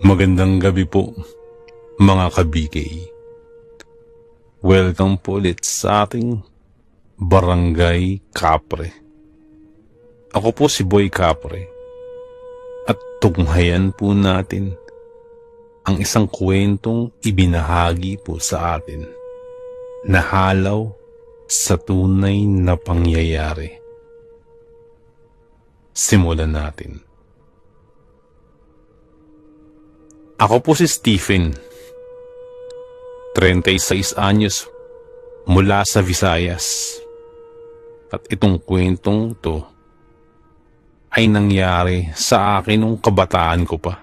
Magandang gabi po, mga ka-BK. Welcome po ulit sa ating Barangay Kapre. Ako po si Boy Kapre at tunghayan po natin ang isang kwentong ibinahagi po sa atin na halaw sa tunay na pangyayari. Simulan natin. Ako po si Stephen, 36 anyos, mula sa Visayas. At itong kwentong to ay nangyari sa akin nung kabataan ko pa.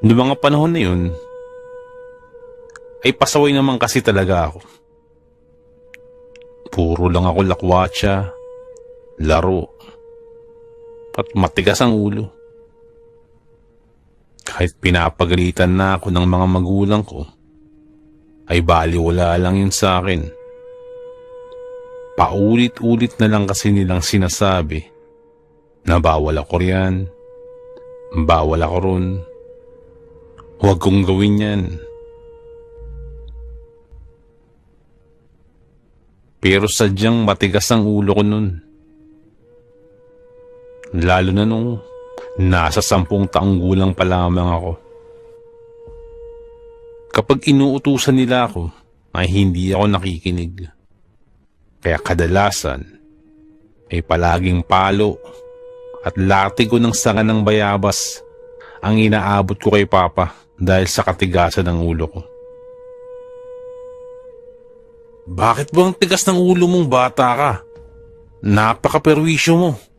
Noong mga panahon na yun, ay pasaway naman kasi talaga ako. Puro lang ako lakwatsa, laro, at matigas ang ulo. Kahit pinapagalitan na ako ng mga magulang ko, ay baliwala lang yun sa akin. Paulit-ulit na lang kasi nilang sinasabi na bawal ako riyan, bawal ako ron, huwag kong gawin yan. Pero sadyang matigas ang ulo ko nun. Lalo na nung nasa 10 taong gulang pa lamang ako. Kapag inuutusan nila ako, ay hindi ako nakikinig. Kaya kadalasan ay palaging palo at latigo ng sanga ng bayabas ang inaabot ko kay Papa dahil sa katigasan ng ulo ko. Bakit ba ang tigas ng ulo mong bata ka? Napaka-perwisyo mo.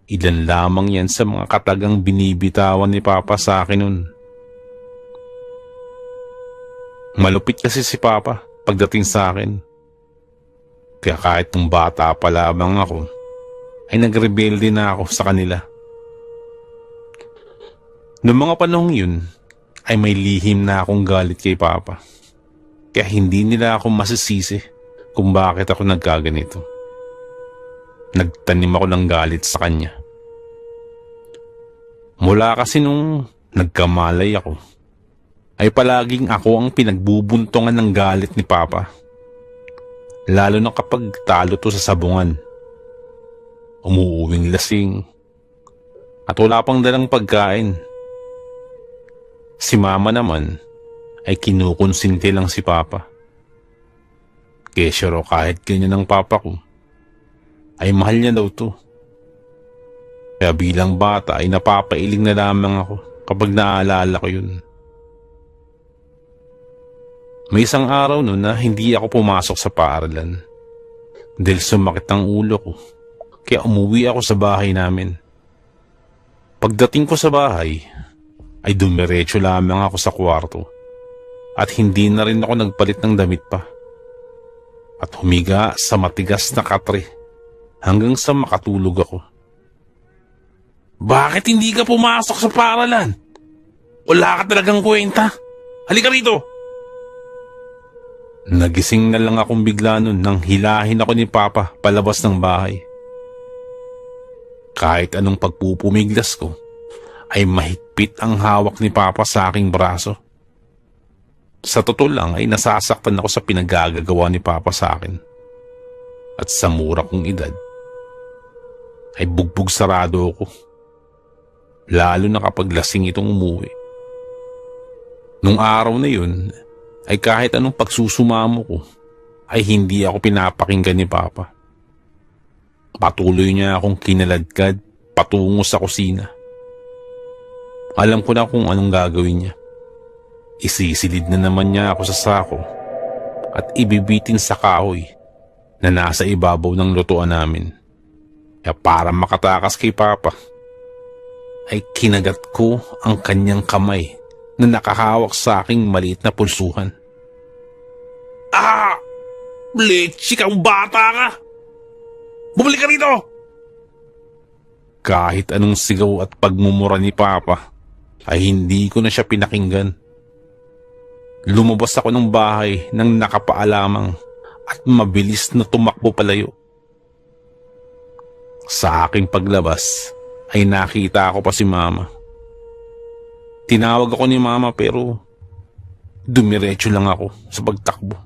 Ilan lamang yan sa mga katagang binibitawan ni Papa sa akin nun. Malupit kasi si Papa pagdating sa akin. Kaya kahit nung bata pa lamang ako, ay nagrebelde na ako sa kanila. Noong mga panahong yun, ay may lihim na akong galit kay Papa. Kaya hindi nila ako masisisi kung bakit ako nagkaganito. Nagtanim ako ng galit sa kanya. Mula kasi nung nagkamalay ako, ay palaging ako ang pinagbubuntungan ng galit ni Papa. Lalo na kapag talo to sa sabungan. Umuuwing lasing. At wala pang dalang pagkain. Si Mama naman ay kinukonsinti lang si Papa. Kesyo raw kahit ganyan ang Papa ko, ay mahal niya daw to. Kaya bilang bata ay napapailing na lamang ako kapag naaalala ko yun. May isang araw noon na hindi ako pumasok sa paaralan dahil sumakit ang ulo ko, kaya umuwi ako sa bahay namin. Pagdating ko sa bahay ay dumiretso lamang ako sa kwarto at hindi na rin ako nagpalit ng damit pa at humiga sa matigas na katre hanggang sa makatulog ako. Bakit hindi ka pumasok sa paaralan? Wala ka talagang kwenta. Halika rito! Nagising na lang akong bigla nun nang hilahin ako ni Papa palabas ng bahay. Kahit anong pagpupumiglas ko, ay mahigpit ang hawak ni Papa sa aking braso. Sa totoo lang ay nasasaktan ako sa pinagagagawa ni Papa sa akin. At sa mura kong edad, ay bugbog sarado ako. Lalo na kapag lasing itong umuwi. Nung araw na yun, ay kahit anong pagsusumamo ko, ay hindi ako pinapakinggan ni Papa. Patuloy niya akong kinaladkad patungo sa kusina. Alam ko na kung anong gagawin niya. Isisilid na naman niya ako sa sako at ibibitin sa kahoy na nasa ibabaw ng lutuan namin. Kaya para makatakas kay Papa, ay kinagat ko ang kanyang kamay na nakahawak sa aking maliit na pulsuhan. Ah! Blechi kang bata ka! Bumalik ka rito! Kahit anong sigaw at pagmumura ni Papa, ay hindi ko na siya pinakinggan. Lumabas ako ng bahay nang nakapaalamang at mabilis na tumakbo palayo. Sa aking paglabas ay nakita ko pa si Mama Tinawag ako ni Mama pero dumiretso lang ako sa pagtakbo.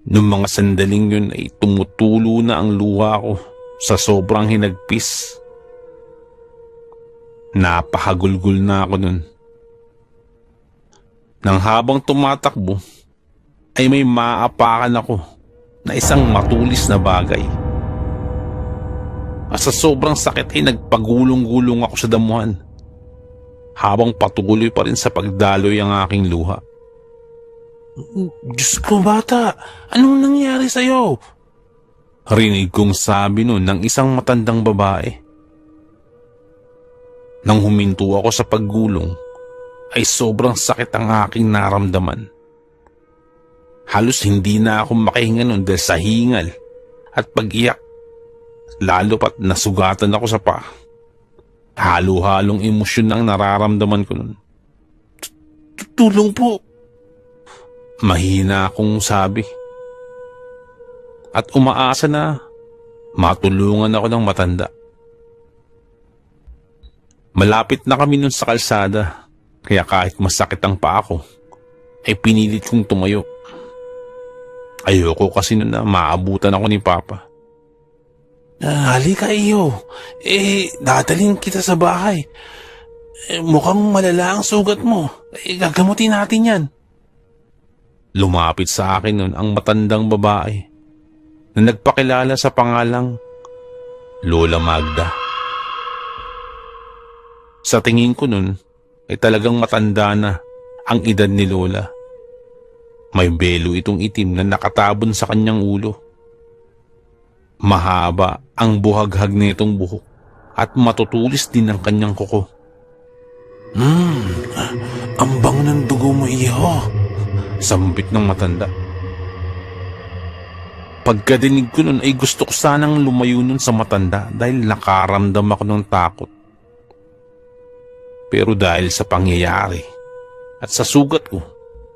Noong mga sandaling yun ay tumutulo na ang luha ko sa sobrang hinagpis. Napakagulgul na ako nun. Nang habang tumatakbo ay may maapakan ako na isang matulis na bagay. At sa sobrang sakit ay nagpagulong-gulong ako sa damuhan habang patuloy pa rin sa pagdaloy ang aking luha. Diyos ko bata, anong nangyari sa'yo? Rinig kong sabi nun ng isang matandang babae. Nang huminto ako sa paggulong, ay sobrang sakit ang aking naramdaman. Halos hindi na ako makahinga nun dahil sa hingal at pag-iyak. Lalo pat nasugatan ako sa paa. Halo-halong emosyon ang nararamdaman ko nun. Tulong po! Mahina akong sabi. At umaasa na matulungan ako ng matanda. Malapit na kami nun sa kalsada, kaya kahit masakit ang paa ko, ay pinilit kong tumayo. Ayoko kasi nun na maabutan ako ni Papa. Halika iyo, dadalhin kita sa bahay. Mukhang malala ang sugat mo, gagamutin natin yan. Lumapit sa akin nun ang matandang babae na nagpakilala sa pangalang Lola Magda. Sa tingin ko nun ay talagang matanda na ang edad ni Lola. May belo itong itim na nakatabon sa kanyang ulo. Mahaba ang buhaghag nitong buhok at matutulis din ang kanyang kuko. Ang bango ng dugo mo iyo, sambit ng matanda. Pagkadinig ko nun ay gusto ko sanang lumayo nun sa matanda dahil nakaramdam ako ng takot. Pero dahil sa pangyayari at sa sugat ko,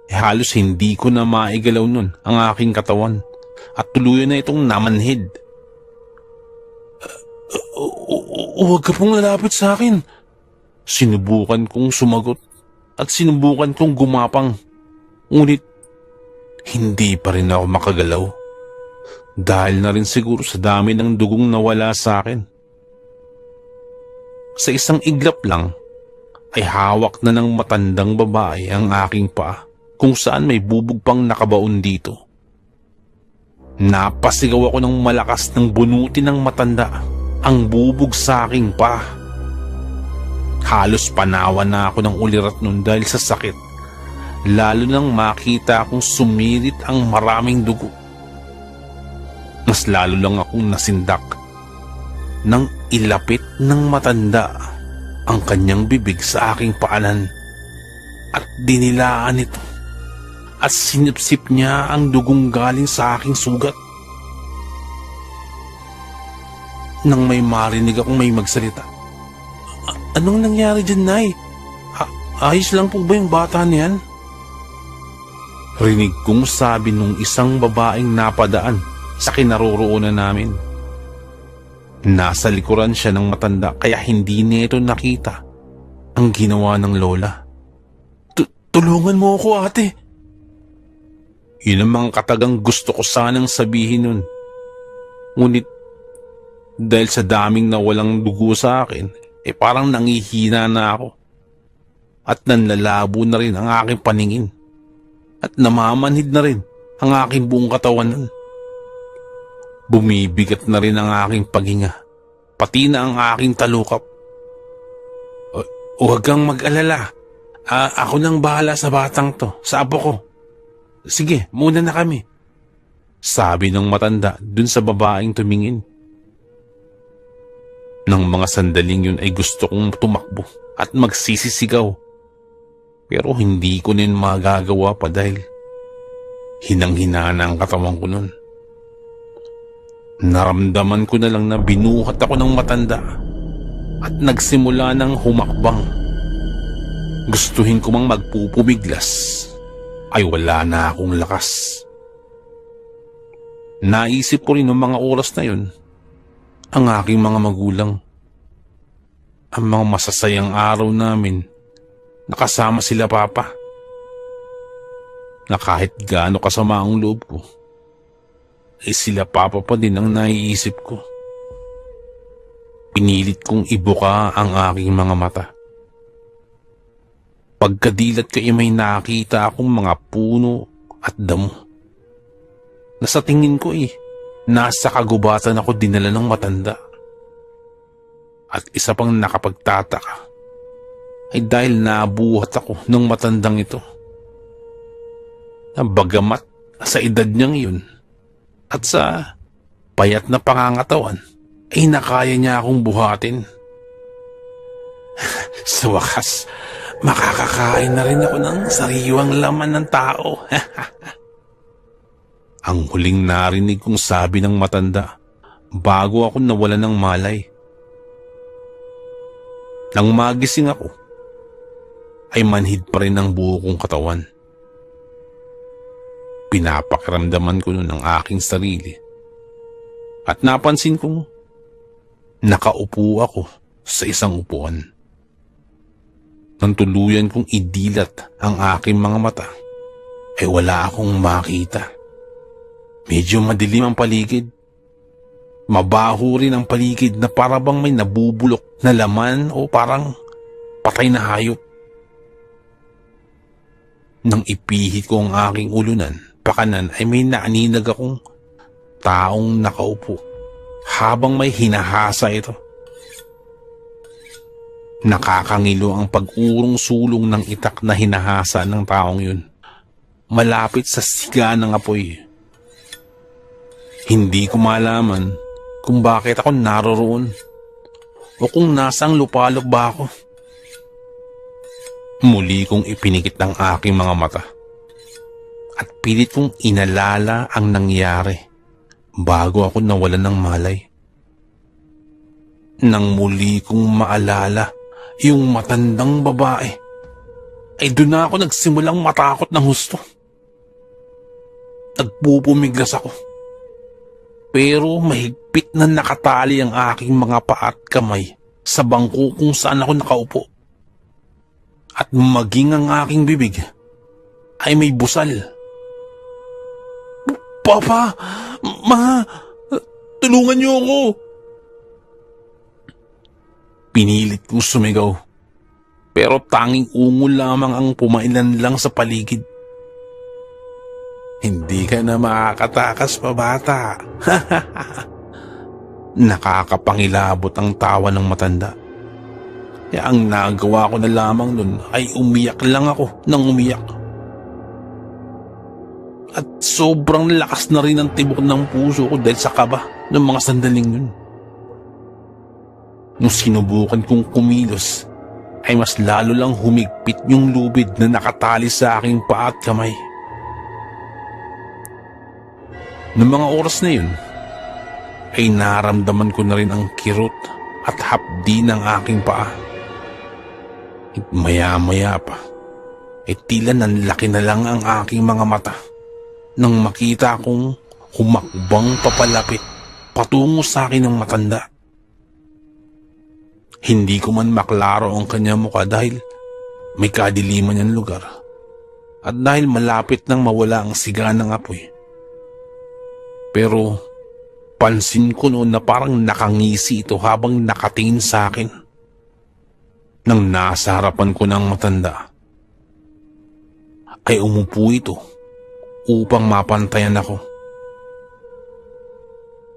halos hindi ko na maigalaw nun ang aking katawan at tuluyan na itong namanhid. Huwag ka pong lalapit sa akin. Sinubukan kong sumagot at sinubukan kong gumapang. Ngunit hindi pa rin ako makagalaw. Dahil na rin siguro sa dami ng dugong nawala sa akin. Sa isang iglap lang ay hawak na ng matandang babae ang aking paa kung saan may bubog pang nakabaon dito. Napasigaw ako ng malakas ng bunutin ng matanda ang bubog sa aking paa. Halos panawa na ako ng ulirat nun dahil sa sakit, lalo nang makita akong sumirit ang maraming dugo. Mas lalo lang akong nasindak nang ilapit ng matanda ang kanyang bibig sa aking paanan at dinilaan ito at sinipsip niya ang dugong galing sa aking sugat. Nang may marinig akong may magsalita, anong nangyari dyan, Nay? Ayos lang po ba yung bata niyan? Rinig kong sabi nung isang babaeng napadaan sa kinaroroonan namin. Nasa likuran siya ng matanda kaya hindi nito nakita ang ginawa ng lola. Tulungan mo ako, ate. Yun ang mga katagang gusto ko sanang sabihin nun. Ngunit dahil sa daming nawalang dugo sa akin, parang nangihina na ako. At nanlalabo na rin ang aking paningin. At namamanhid na rin ang aking buong katawan nun. Bumibigat na rin ang aking paghinga, pati na ang aking talukap. Huwag kang mag-alala. Ako nang bahala sa batang to, sa apo ko. Sige, muna na kami. Sabi ng matanda dun sa babaeng tumingin. Nang mga sandaling yun ay gusto kong tumakbo at magsisisigaw. Pero hindi ko nin magagawa pa dahil hinang-hina na ang katawan ko nun. Naramdaman ko na lang na binuhat ako ng matanda at nagsimula ng humakbang. Gustuhin ko mang magpupumiglas ay wala na akong lakas. Naisip ko rin ng mga oras na yun ang aking mga magulang. Ang mga masasayang araw namin nakasama sila Papa, na kahit gaano kasama ang loob ko, sila Papa pa din ang naiisip ko. Pinilit kong ibuka ang aking mga mata. Pagkadilat ko ay may nakita akong mga puno at damo, na sa tingin ko nasa kagubatan ako dinala ng matanda. At isa pang nakapagtataka ay dahil nabuhat ako ng matandang ito, na bagamat sa edad niyang yun at sa payat na pangangatawan ay nakaya niya akong buhatin. Sa wakas, makakakain na rin ako ng sariwang laman ng tao. Ang huling narinig kong sabi ng matanda bago ako nawalan ng malay. Nang magising ako, ay manhid pa rin ang buo kong katawan. Pinapakiramdaman ko nun ang aking sarili at napansin kong nakaupo ako sa isang upuan. Nang tuluyan kong idilat ang aking mga mata, ay wala akong makita. Medyo madilim ang paligid. Mabaho rin ang paligid na parabang may nabubulok na laman o parang patay na hayop. Nang ipihit ko ang aking ulunan, pakanan ay may naaninag akong taong nakaupo habang may hinahasa ito. Nakakangilo ang pag-urong-sulong ng itak na hinahasa ng taong yun, malapit sa siga ng apoy. Hindi ko malaman kung bakit ako naroroon o kung nasang lupalop ba ako. Muli kong ipinikit ang aking mga mata at pilit kong inalala ang nangyari bago ako nawalan ng malay. Nang muli kong maalala yung matandang babae, ay doon na ako nagsimulang matakot ng husto. Nagpupumiglas ako, pero mahigpit na nakatali ang aking mga paa at kamay sa bangko kung saan ako nakaupo. At maging ang aking bibig ay may busal. Papa! Ma! Tulungan niyo ako! Pinilit kong sumigaw, pero tanging ungol lamang ang pumailan lang sa paligid. Hindi ka na makakatakas pa, bata. Nakakapangilabot ang tawa ng matanda. Kaya ang nagawa ko na lamang nun ay umiyak lang ako nang umiyak. At sobrang lakas na rin ang tibok ng puso ko dahil sa kaba ng mga sandaling yun. Nung sinubukan kong kumilos, ay mas lalo lang humigpit yung lubid na nakatali sa aking paa at kamay. Noong mga oras na yun, ay naramdaman ko na rin ang kirot at hapdi ng aking paa. At maya-maya pa, ay tila nanlaki na lang ang aking mga mata nang makita kong humakbang papalapit patungo sa akin ng matanda. Hindi ko man maklaro ang kanya mukha dahil may kadiliman yung lugar at dahil malapit nang mawala ang siga ng apoy. Pero pansin ko noon na parang nakangisi ito habang nakatingin sa akin. Nang nasa harapan ko ng matanda, ay umupo ito upang mapantayan ako.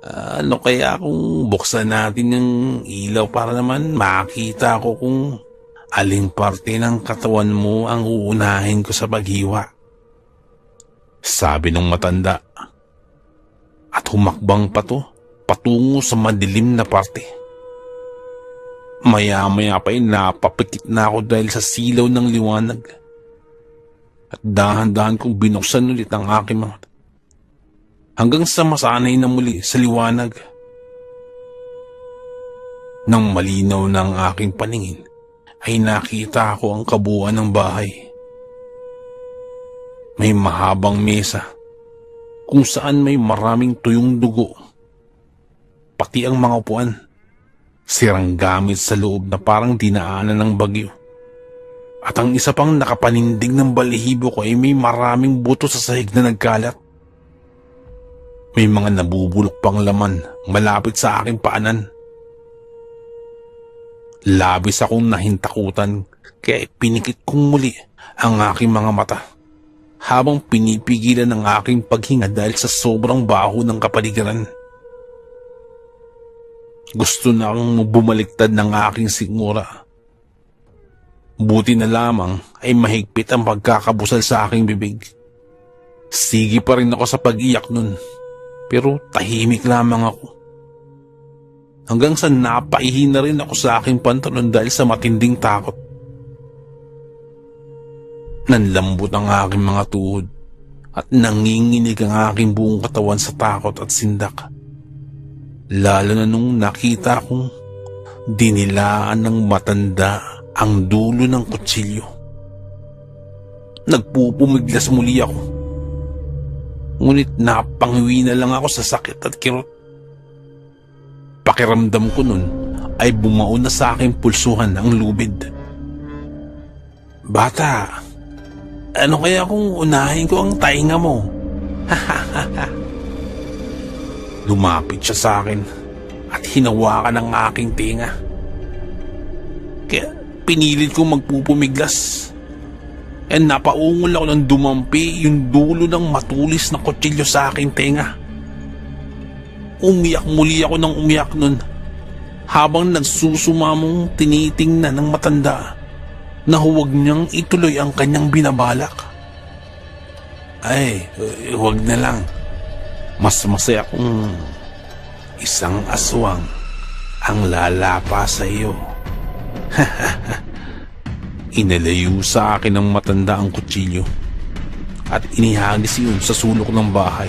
Ano kaya kung buksan natin yung ilaw para naman makita ko kung aling parte ng katawan mo ang uunahin ko sa paghiwa? Sabi ng matanda. At humakbang pa to patungo sa madilim na parte. Maya-maya pa ay napapikit na ako dahil sa silaw ng liwanag. At dahan-dahan kong binuksan ulit ang aking mga mata. Hanggang sa masanay na muli sa liwanag. Nang malinaw na ang aking paningin, ay nakita ko ang kabuuan ng bahay. May mahabang mesa kung saan may maraming tuyong dugo. Pati ang mga upuan, sirang gamit sa loob na parang dinaanan ng bagyo. At ang isa pang nakapanindig ng balahibo ko ay may maraming buto sa sahig na nagkalat. May mga nabubulok pang laman malapit sa aking paanan. Labis akong nahintakutan kaya pinikit kong muli ang aking mga mata habang pinipigilan ang aking paghinga dahil sa sobrang baho ng kapaligiran. Gusto na akong bumaliktad ng aking sikmura. Buti na lamang ay mahigpit ang pagkakabusal sa aking bibig. Sige pa rin ako sa pag-iyak nun, pero tahimik lamang ako. Hanggang sa napaihi na rin ako sa aking pantalon dahil sa matinding takot. Nanlambot ang aking mga tuhod at nanginginig ang aking buong katawan sa takot at sindak. Lalo na nung nakita kong dinilaan ng matanda ang dulo ng kutsilyo. Nagpupumiglas muli ako. Ngunit napangiwi na lang ako sa sakit at kirot. Pakiramdam ko nun ay bumaon na sa aking pulsuhan ang lubid. Bata, ano kaya kung unahin ko ang tainga mo? Lumapit siya sa akin at hinawakan ang aking tinga. Kaya pinilit kong magpupumiglas. E napaungol ako ng dumampi yung dulo ng matulis na kutsilyo sa aking tenga. Umiyak muli ako ng umiyak nun habang nagsusumamong tinitingnan ng matanda na huwag niyang ituloy ang kanyang binabalak. Ay, huwag na lang. Mas masaya kung isang aswang ang lalapa sa iyo. Inalayo sa akin ng matanda ang kutsilyo at inihagis yun sa sulok ng bahay.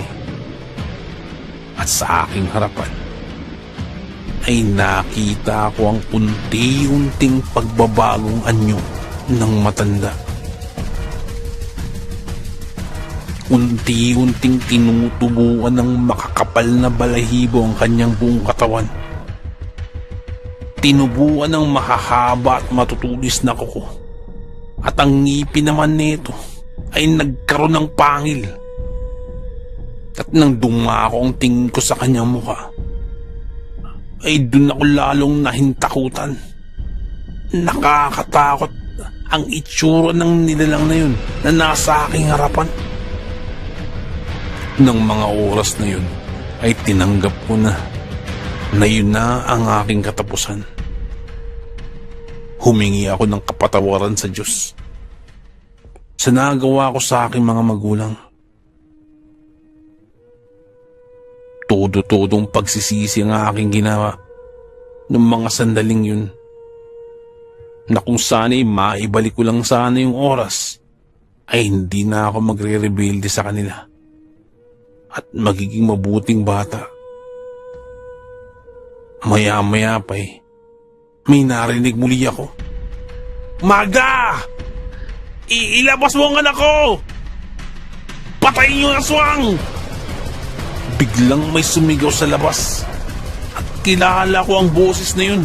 At sa aking harapan ay nakita ko ang unti-unting pagbabagong anyo ng matanda. Unti-unting tinutubuan ng makakapal na balahibo ang kanyang buong katawan. Tinubuan ng mahahaba at matutulis na kuko. At ang ngipin naman nito ay nagkaroon ng pangil. At nang dumako ang tingin ko sa kanyang mukha, ay dun ako lalong nahintakutan. Nakakatakot ang itsura ng nilalang na yun na nasa aking harapan. Nang mga oras na yun ay tinanggap ko na yun na ang aking katapusan. Humingi ako ng kapatawaran sa Diyos sa nagawa ko sa aking mga magulang. Todo-todong pagsisisi ang aking ginawa ng mga sandaling yun, na kung sana'y maibalik ko lang sana yung oras ay hindi na ako magre-rebelde sa kanila at magiging mabuting bata. Maya-maya pa may narinig muli ako. Magda! Ilabas mo ang anak ko! Patayin yung aswang! Biglang may sumigaw sa labas at kilala ko ang boses na yun.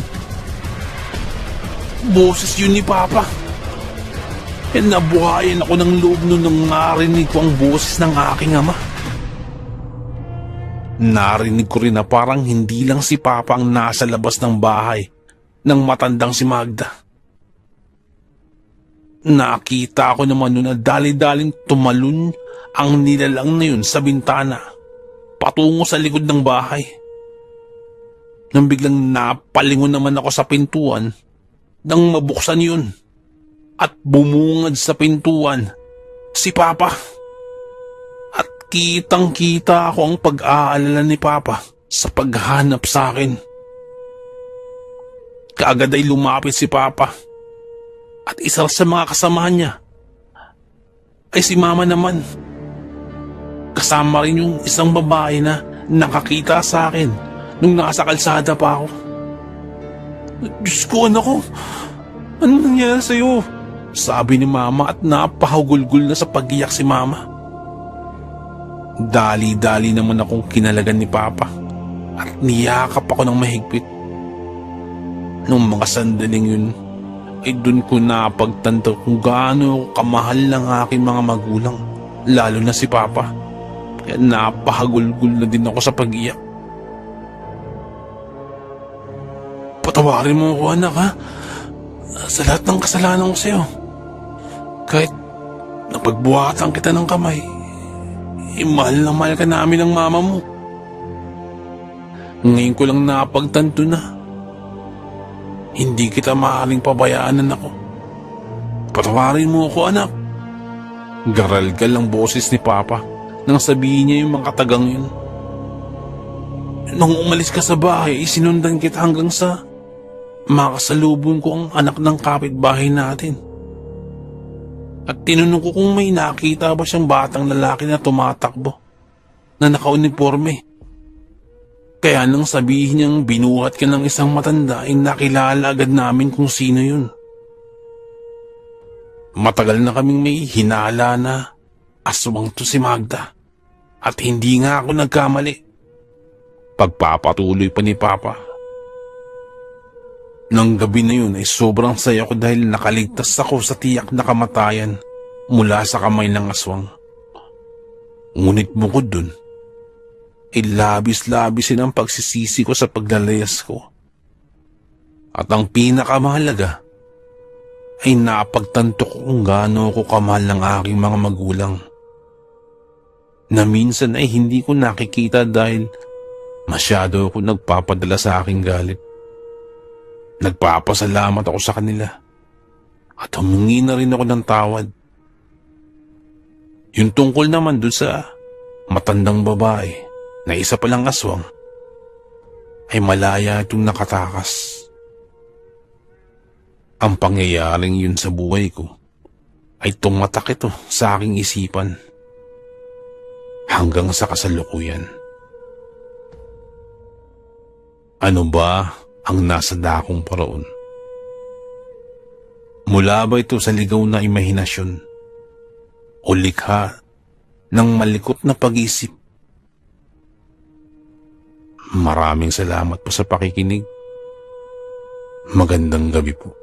Boses yun ni Papa. E nabuhayan ako ng loob nun nang narinig ko ang boses ng aking ama. Narinig ko rin na parang hindi lang si Papa ang nasa labas ng bahay ng matandang si Magda. Nakita ko naman nun na dali-daling tumalon ang nilalang na yun sa bintana patungo sa likod ng bahay. Nang biglang napalingon naman ako sa pintuan nang mabuksan yun at bumungad sa pintuan si Papa. At kitang-kita ako ang pag-aalala ni Papa sa paghanap sa akin. Kaagad ay lumapit si Papa at isa sa mga kasamahan niya ay si Mama naman. Kasama rin yung isang babae na nakakita sa akin nung nasa kalsada pa ako. Diyos ko, anak ko, ano nangyari sa'yo? Sabi ni Mama at napahugulgul na sa pag-iyak si Mama. Dali-dali naman akong kinalagan ni Papa at niyakap ako ng mahigpit. Nung mga sandaling yun ay dun ko napagtanto kung gaano kamahal ng aking mga magulang, lalo na si Papa. Kaya napahagulgul na din ako sa pag-iyak. Patawarin mo ako, anak, ha? Sa lahat ng kasalanan ko sa'yo. Kahit napagbuhatan kita ng kamay, mahal na mahal ka namin ng mama mo. Ngayon ko lang napagtanto na hindi kita maaaring pabayaan, anak ko. Patawarin mo ako, anak. Garalgal ang boses ni Papa nang sabihin niya yung mga katagang yun. Nung umalis ka sa bahay, sinundan kita hanggang sa makasalubong ko ang anak ng kapitbahay natin. At tinanong ko kung may nakita ba siyang batang lalaki na tumatakbo, na nakauniforme. Kaya nang sabihin niyang binuhat ka ng isang matanda, ay nakilala agad namin kung sino yun. Matagal na kaming may hinala na aswang to si Magda. At hindi nga ako nagkamali. Pagpapatuloy pa ni Papa. Nang gabi na yun ay sobrang saya ko dahil nakaligtas ako sa tiyak na kamatayan mula sa kamay ng aswang. Ngunit bukod dun, ay labis-labisin ang pagsisisi ko sa paglalayas ko. At ang pinakamahalaga ay napagtanto ko kung gaano ko kamahal ng aking mga magulang. Na minsan ay hindi ko nakikita dahil masyado ako nagpapadala sa aking galit. Nagpapasalamat ako sa kanila at humingi na rin ako ng tawad. Yung tungkol naman dun sa matandang babae na isa palang aswang ay malaya itong nakatakas. Ang pangyayaring yun sa buhay ko ay tumatak ito sa aking isipan hanggang sa kasalukuyan. Ano ba ang nasa dakong paraon? Mula ba ito sa ligaw na imahinasyon o likha ng malikot na pag-isip? Maraming salamat po sa pakikinig. Magandang gabi po.